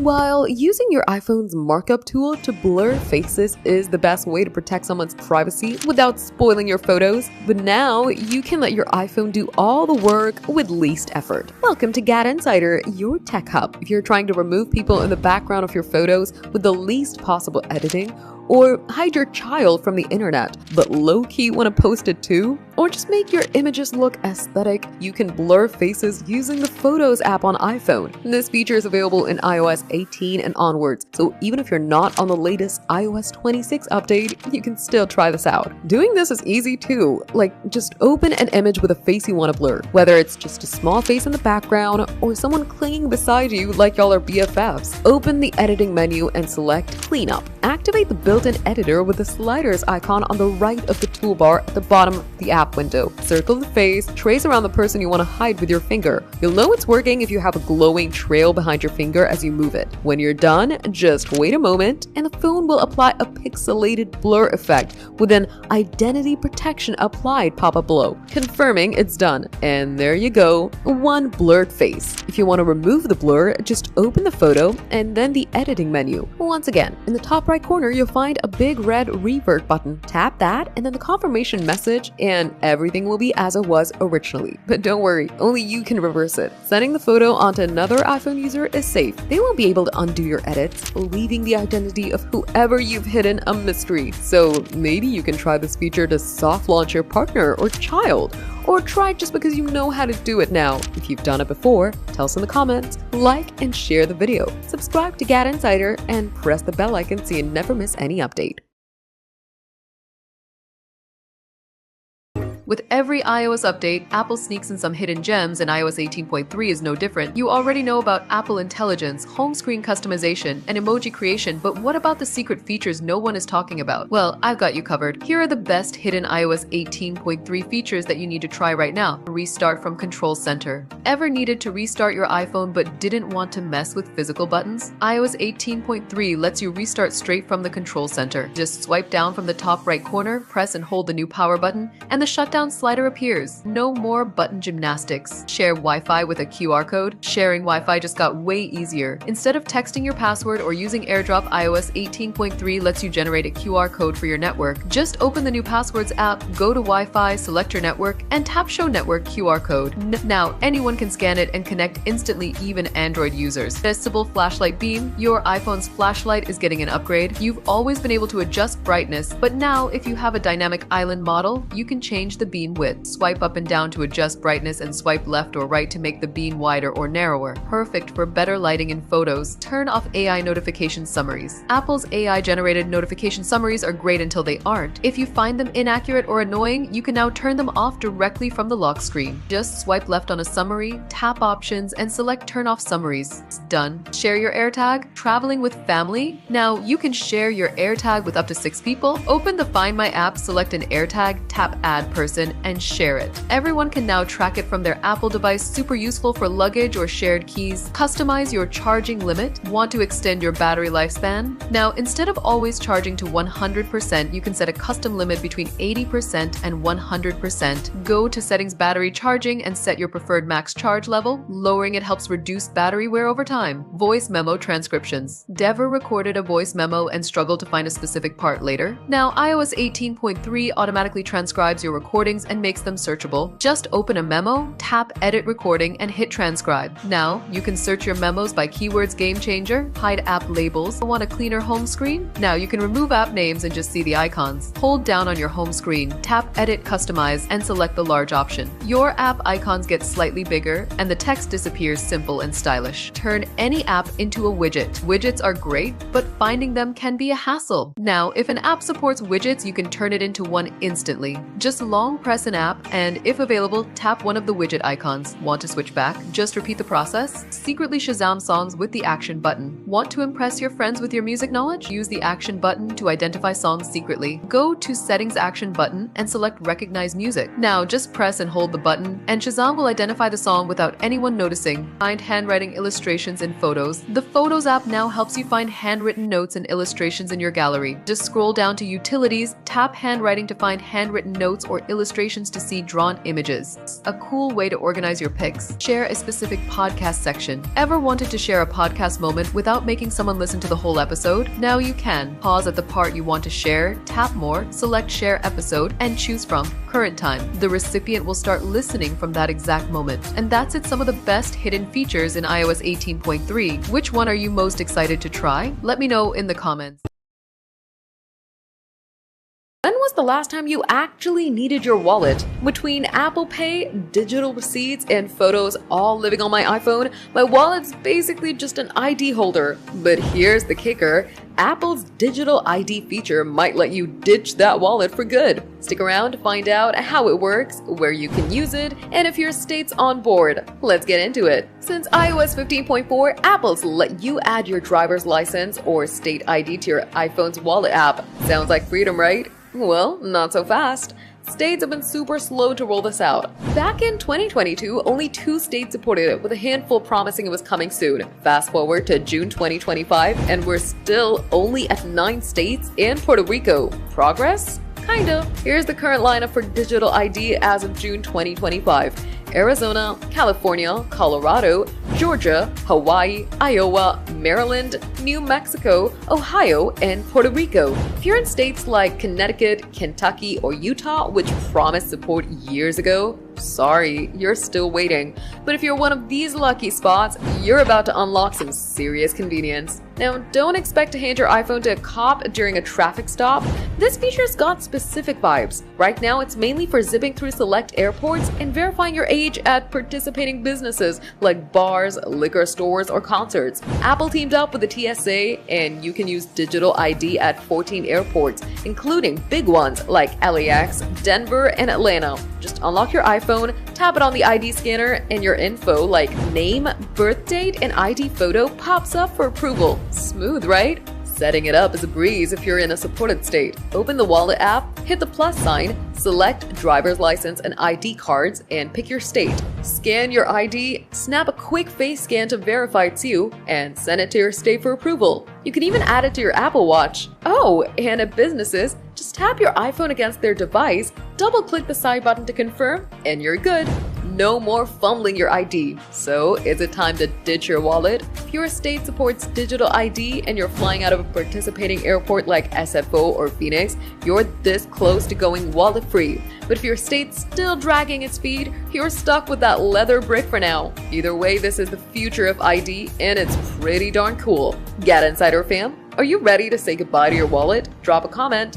While using your iPhone's markup tool to blur faces is the best way to protect someone's privacy without spoiling your photos, but now you can let your iPhone do all the work with least effort. Welcome to GadInsider, your tech hub. If you're trying to remove people in the background of your photos with the least possible editing, or hide your child from the internet, but low-key want to post it too, or just make your images look aesthetic, you can blur faces using the Photos app on iPhone. This feature is available in iOS 18 and onwards, so even if you're not on the latest iOS 26 update, you can still try this out. Doing this is easy too, like just open an image with a face you want to blur, whether it's just a small face in the background or someone clinging beside you like y'all are BFFs. Open the editing menu and select Cleanup. Activate the built-in editor with the sliders icon on the right of the toolbar at the bottom of the app window. Circle the face, trace around the person you want to hide with your finger. You'll know it's working if you have a glowing trail behind your finger as you move it. When you're done, just wait a moment and the phone will apply a pixelated blur effect with an identity protection applied pop-up below, confirming it's done. And there you go, one blurred face. If you want to remove the blur, just open the photo and then the editing menu. Once again, in the top right corner, you'll find a big red revert button. Tap that and then the confirmation message and everything will be as it was originally. But don't worry, only you can reverse it. Sending the photo onto another iPhone user is safe. They won't be able to undo your edits, leaving the identity of whoever you've hidden a mystery. So maybe you can try this feature to soft launch your partner or child, or try it just because you know how to do it now. If you've done it before, tell us in the comments, like and share the video. Subscribe to GadInsider and press the bell icon so you never miss any update. With every iOS update, Apple sneaks in some hidden gems, and iOS 18.3 is no different. You already know about Apple Intelligence, home screen customization, and emoji creation, but what about the secret features no one is talking about? Well, I've got you covered. Here are the best hidden iOS 18.3 features that you need to try right now. Restart from Control Center. Ever needed to restart your iPhone but didn't want to mess with physical buttons? iOS 18.3 lets you restart straight from the Control Center. Just swipe down from the top right corner, press and hold the new power button, and the shutdown slider appears. No more button gymnastics. Share Wi-Fi with a QR code. Sharing Wi-Fi just got way easier. Instead of texting your password or using AirDrop, iOS 18.3 lets you generate a QR code for your network. Just open the new Passwords app, go to Wi-Fi, select your network, and tap Show Network QR code. Now anyone can scan it and connect instantly, even Android users. Adjustable flashlight beam. Your iPhone's flashlight is getting an upgrade. You've always been able to adjust brightness, but now if you have a dynamic island model, you can change the beam width. Swipe up and down to adjust brightness and swipe left or right to make the beam wider or narrower. Perfect for better lighting in photos. Turn off AI notification summaries. Apple's AI-generated notification summaries are great until they aren't. If you find them inaccurate or annoying, you can now turn them off directly from the lock screen. Just swipe left on a summary, tap Options, and select Turn Off Summaries. It's done. Share your AirTag. Traveling with family? Now you can share your AirTag with up to 6 people. Open the Find My app, select an AirTag, tap Add Person, and share it. Everyone can now track it from their Apple device. Super useful for luggage or shared keys. Customize your charging limit. Want to extend your battery lifespan? Now, instead of always charging to 100%, you can set a custom limit between 80% and 100%. Go to Settings Battery Charging and set your preferred max charge level. Lowering it helps reduce battery wear over time. Voice memo transcriptions. Dever recorded a voice memo and struggled to find a specific part later? Now, iOS 18.3 automatically transcribes your recordings and makes them searchable. Just open a memo, tap Edit Recording, and hit Transcribe. Now, you can search your memos by keywords Game Changer, hide app labels. Want a cleaner home screen? Now you can remove app names and just see the icons. Hold down on your home screen, tap Edit Customize, and select the large option. Your app icons get slightly bigger, and the text disappears simple and stylish. Turn any app into a widget. Widgets are great, but finding them can be a hassle. Now, if an app supports widgets, you can turn it into one instantly. Just long press an app, and if available, tap one of the widget icons. Want to switch back? Just repeat the process. Secretly Shazam songs with the Action button. Want to impress your friends with your music knowledge? Use the Action button to identify songs secretly. Go to Settings Action button and select Recognize Music. Now just press and hold the button, and Shazam will identify the song without anyone noticing. Find handwriting illustrations in Photos. The Photos app now helps you find handwritten notes and illustrations in your gallery. Just scroll down to Utilities, tap Handwriting to find handwritten notes or illustrations illustrations to see drawn images. A cool way to organize your pics. Share a specific podcast section. Ever wanted to share a podcast moment without making someone listen to the whole episode? Now you can. Pause at the part you want to share, tap more, select share episode, and choose from current time. The recipient will start listening from that exact moment. And that's it, some of the best hidden features in iOS 18.3. Which one are you most excited to try? Let me know in the comments. When was the last time you actually needed your wallet? Between Apple Pay, digital receipts, and photos all living on my iPhone, my wallet's basically just an ID holder. But here's the kicker. Apple's digital ID feature might let you ditch that wallet for good. Stick around to find out how it works, where you can use it, and if your state's on board. Let's get into it. Since iOS 15.4, Apple's let you add your driver's license or state ID to your iPhone's wallet app. Sounds like freedom, right? Well, not so fast. States have been super slow to roll this out. Back in 2022, only 2 states supported it, with a handful promising it was coming soon. Fast forward to June 2025, and we're still only at 9 states and Puerto Rico. Progress? Kinda. Here's the current lineup for digital ID as of June 2025. Arizona, California, Colorado, Georgia, Hawaii, Iowa, Maryland, New Mexico, Ohio, and Puerto Rico. If you're in states like Connecticut, Kentucky, or Utah, which promised support years ago, sorry, you're still waiting. But if you're one of these lucky spots, you're about to unlock some serious convenience. Now, don't expect to hand your iPhone to a cop during a traffic stop. This feature's got specific vibes. Right now, it's mainly for zipping through select airports and verifying your age at participating businesses like bars, liquor stores, or concerts. Apple teamed up with the TSA, and you can use digital ID at 14 airports, including big ones like LAX, Denver, and Atlanta. Just unlock your iPhone, tap it on the ID scanner, and your info like name, birth date, and ID photo pops up for approval. Smooth, right? Setting it up is a breeze if you're in a supported state. Open the wallet app, hit the plus sign, select driver's license and ID cards, and pick your state. Scan your ID, snap a quick face scan to verify it's you, and send it to your state for approval. You can even add it to your Apple Watch. Oh, and at businesses, just tap your iPhone against their device, double-click the side button to confirm, and you're good. No more fumbling your ID. So, is it time to ditch your wallet? If your state supports digital ID and you're flying out of a participating airport like SFO or Phoenix, you're this close to going wallet-free. But if your state's still dragging its feet, you're stuck with that leather brick for now. Either way, this is the future of ID, and it's pretty darn cool. GadInsider fam, are you ready to say goodbye to your wallet? Drop a comment.